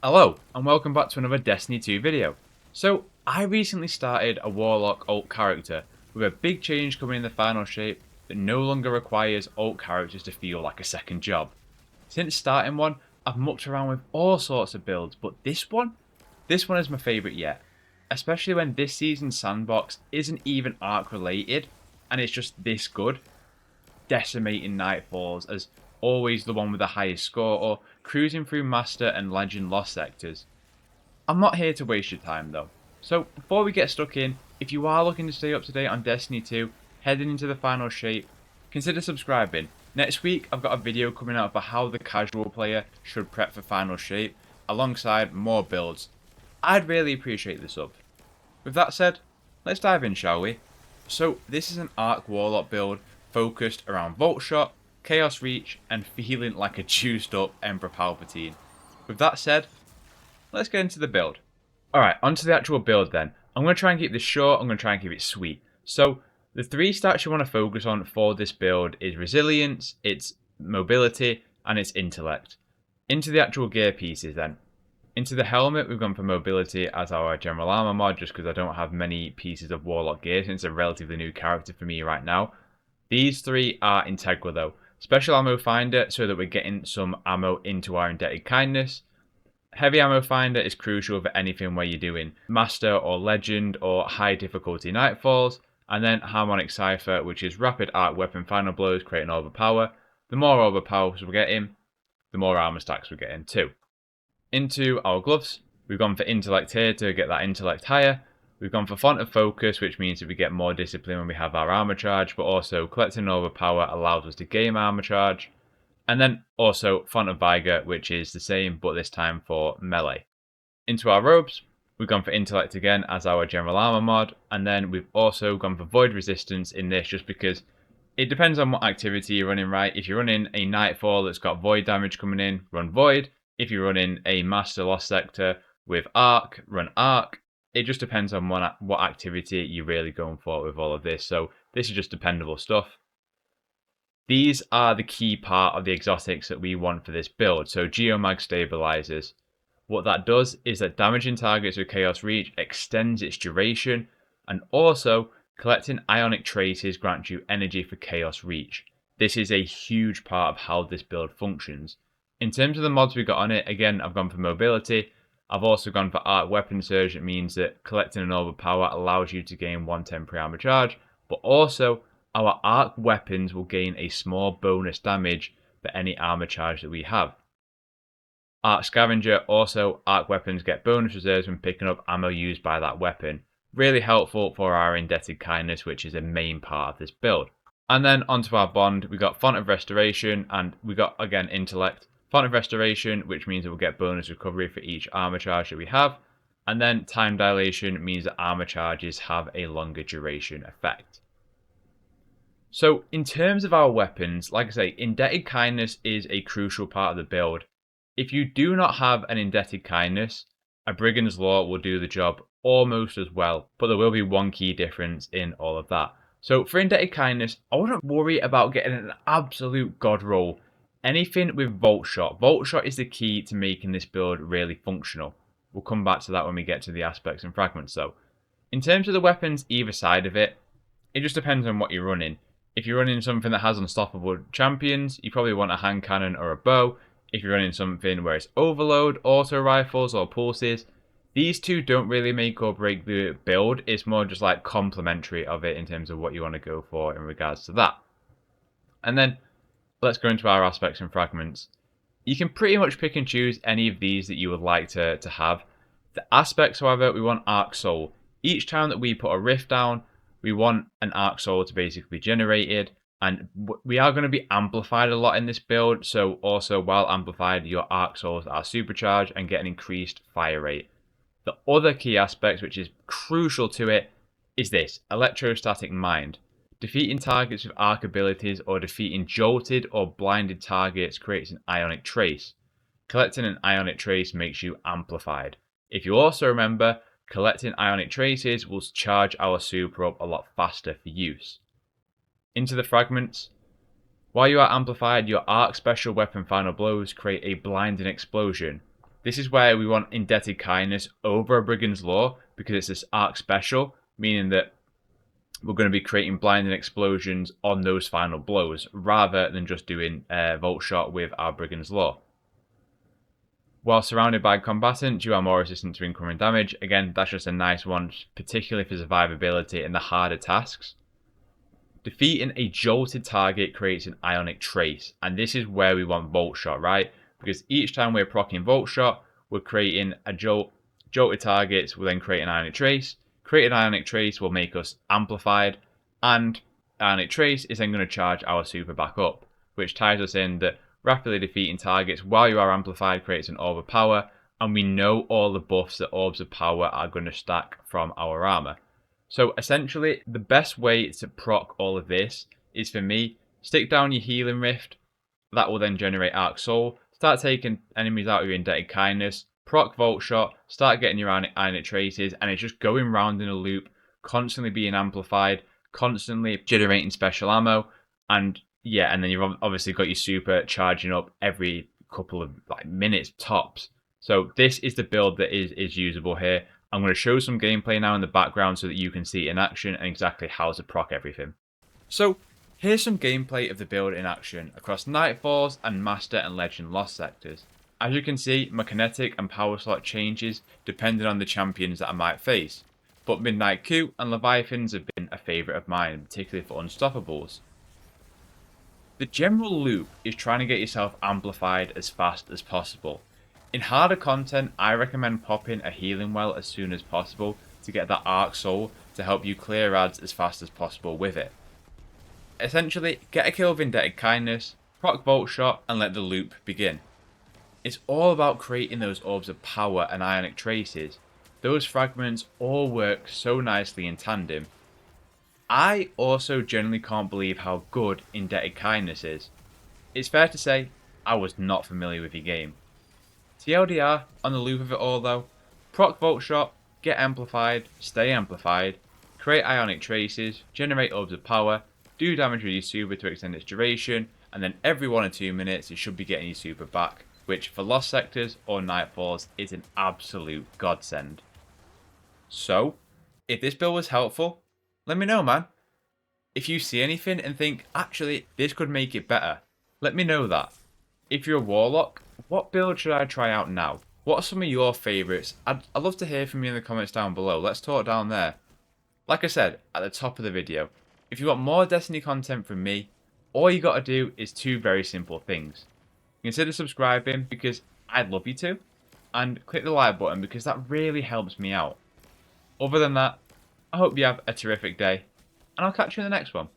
Hello, and welcome back to another Destiny 2 video. So, I recently started a Warlock alt character with a big change coming in the final shape that no longer requires alt characters to feel like a second job. Since starting one, I've mucked around with all sorts of builds, but this one is my favourite yet. Especially when this season's sandbox isn't even arc related, and it's just this good. Decimating Nightfalls as always the one with the highest score, or cruising through Master and Legend Lost sectors. I'm not here to waste your time though. So before we get stuck in, if you are looking to stay up to date on Destiny 2, heading into the final shape, consider subscribing. Next week I've got a video coming out for how the casual player should prep for final shape, alongside more builds. I'd really appreciate the sub. With that said, let's dive in, shall we? So this is an Arc Warlock build focused around Volt Shot, Chaos Reach, and feeling like a juiced up Emperor Palpatine. With that said, let's get into the build. Alright, onto the actual build then. I'm going to try and keep this short, I'm going to try and keep it sweet. So, the three stats you want to focus on for this build is Resilience, its Mobility, and its Intellect. Into the actual gear pieces then. Into the helmet, we've gone for Mobility as our General Armor mod, just because I don't have many pieces of Warlock gear since it's a relatively new character for me right now. These three are integral though. Special Ammo Finder, so that we're getting some ammo into our Indebted Kindness. Heavy Ammo Finder is crucial for anything where you're doing Master or Legend or high difficulty Nightfalls. And then Harmonic Cipher, which is rapid arc weapon final blows, creating overpower. The more overpowers we're getting, the more armor stacks we're getting too. Into our gloves, we've gone for Intellect here to get that Intellect higher. We've gone for Font of Focus, which means that we get more discipline when we have our armor charge, but also collecting overpower allows us to gain armor charge. And then also Font of Vigor, which is the same, but this time for melee. Into our robes, we've gone for Intellect again as our general armor mod, and then we've also gone for Void Resistance in this just because it depends on what activity you're running, right? If you're running a Nightfall that's got Void damage coming in, run Void. If you're running a Master Lost Sector with Arc, run Arc. It just depends on what activity you're really going for with all of this. So this is just dependable stuff. These are the key part of the exotics that we want for this build. So Geomag Stabilizers. What that does is that damaging targets with Chaos Reach extends its duration, and also collecting Ionic Traces grants you energy for Chaos Reach. This is a huge part of how this build functions. In terms of the mods we got on it, again, I've gone for Mobility. I've also gone for Arc Weapon Surge. It means that collecting an overpower allows you to gain 1 temporary armor charge, but also our Arc Weapons will gain a small bonus damage for any armor charge that we have. Arc Scavenger, also Arc Weapons get bonus reserves when picking up ammo used by that weapon. Really helpful for our Indebted Kindness, which is a main part of this build. And then onto our bond, we got Font of Restoration, and we got, again, Intellect. Font of Restoration, which means that we'll get bonus recovery for each armor charge that we have. And then Time Dilation means that armor charges have a longer duration effect. So in terms of our weapons, like I say, Indebted Kindness is a crucial part of the build. If you do not have an Indebted Kindness, a Brigand's Law will do the job almost as well, but there will be one key difference in all of that. So for Indebted Kindness, I wouldn't worry about getting an absolute god roll. Anything with Volt Shot. Volt Shot is the key to making this build really functional. We'll come back to that when we get to the aspects and fragments though. In terms of the weapons either side of it, it just depends on what you're running. If you're running something that has unstoppable champions, you probably want a hand cannon or a bow. If you're running something where it's overload, auto rifles, or pulses, these two don't really make or break the build. It's more just like complementary of it in terms of what you want to go for in regards to that. And then let's go into our aspects and fragments. You can pretty much pick and choose any of these that you would like to have. The aspects, however, we want Arc Soul. Each time that we put a rift down, we want an Arc Soul to basically be generated, and we are going to be amplified a lot in this build, so also while amplified, your Arc Souls are supercharged and get an increased fire rate. The other key aspect, which is crucial to it, is this, Electrostatic Mind. Defeating targets with arc abilities or defeating jolted or blinded targets creates an Ionic Trace. Collecting an Ionic Trace makes you amplified. If you also remember, collecting Ionic Traces will charge our super up a lot faster for use. Into the fragments. While you are amplified, your Arc Special Weapon Final Blows create a blinding explosion. This is where we want Indebted Kindness over a Brigand's Law because it's this arc special, meaning that we're going to be creating blinding explosions on those final blows rather than just doing Volt Shot with our Brigand's Law. While surrounded by combatants, you are more resistant to incoming damage. Again, that's just a nice one, particularly for survivability in the harder tasks. Defeating a jolted target creates an ionic trace, and this is where we want Volt Shot, right? Because each time we're proccing Volt Shot, we're creating a jolted targets will then create an ionic trace. Create an ionic trace will make us amplified, and ionic trace is then going to charge our super back up, which ties us in that rapidly defeating targets while you are amplified creates an orb of power, and we know all the buffs that orbs of power are going to stack from our armor. So essentially, the best way to proc all of this is, for me, stick down your healing rift. That will then generate Arc Soul. Start taking enemies out of your Indebted Kindness. Proc Volt Shot. Start getting your ionic traces. And it's just going round in a loop. Constantly being amplified. Constantly generating special ammo. And yeah, and then you've obviously got your super charging up every couple of minutes tops. So this is the build that is usable here. I'm going to show some gameplay now in the background so that you can see in action and exactly how to proc everything. So here's some gameplay of the build in action across Nightfalls and Master and Legend Lost sectors. As you can see, my kinetic and power slot changes depending on the champions that I might face, but Midnight Q and Leviathans have been a favourite of mine, particularly for Unstoppables. The general loop is trying to get yourself amplified as fast as possible. In harder content, I recommend popping a healing well as soon as possible to get that Arc Soul to help you clear ads as fast as possible with it. Essentially, get a kill with Indebted Kindness, proc Volt Shot, and let the loop begin. It's all about creating those orbs of power and ionic traces. Those fragments all work so nicely in tandem. I also generally can't believe how good Indebted Kindness is. It's fair to say, I was not familiar with your game. TLDR, on the loop of it all though, proc Volt Shot, get amplified, stay amplified, create ionic traces, generate orbs of power, do damage with your super to extend its duration, and then every 1 or 2 minutes you should be getting your super back, which for Lost Sectors or Nightfalls is an absolute godsend. So, if this build was helpful, let me know, man. If you see anything and think, actually, this could make it better, let me know that. If you're a Warlock, what build should I try out now? What are some of your favourites? I'd love to hear from you in the comments down below. Let's talk down there. Like I said at the top of the video, if you want more Destiny content from me, all you got to do is 2 very simple things. Consider subscribing because I'd love you to, and click the like button because that really helps me out. Other than that, I hope you have a terrific day, and I'll catch you in the next one.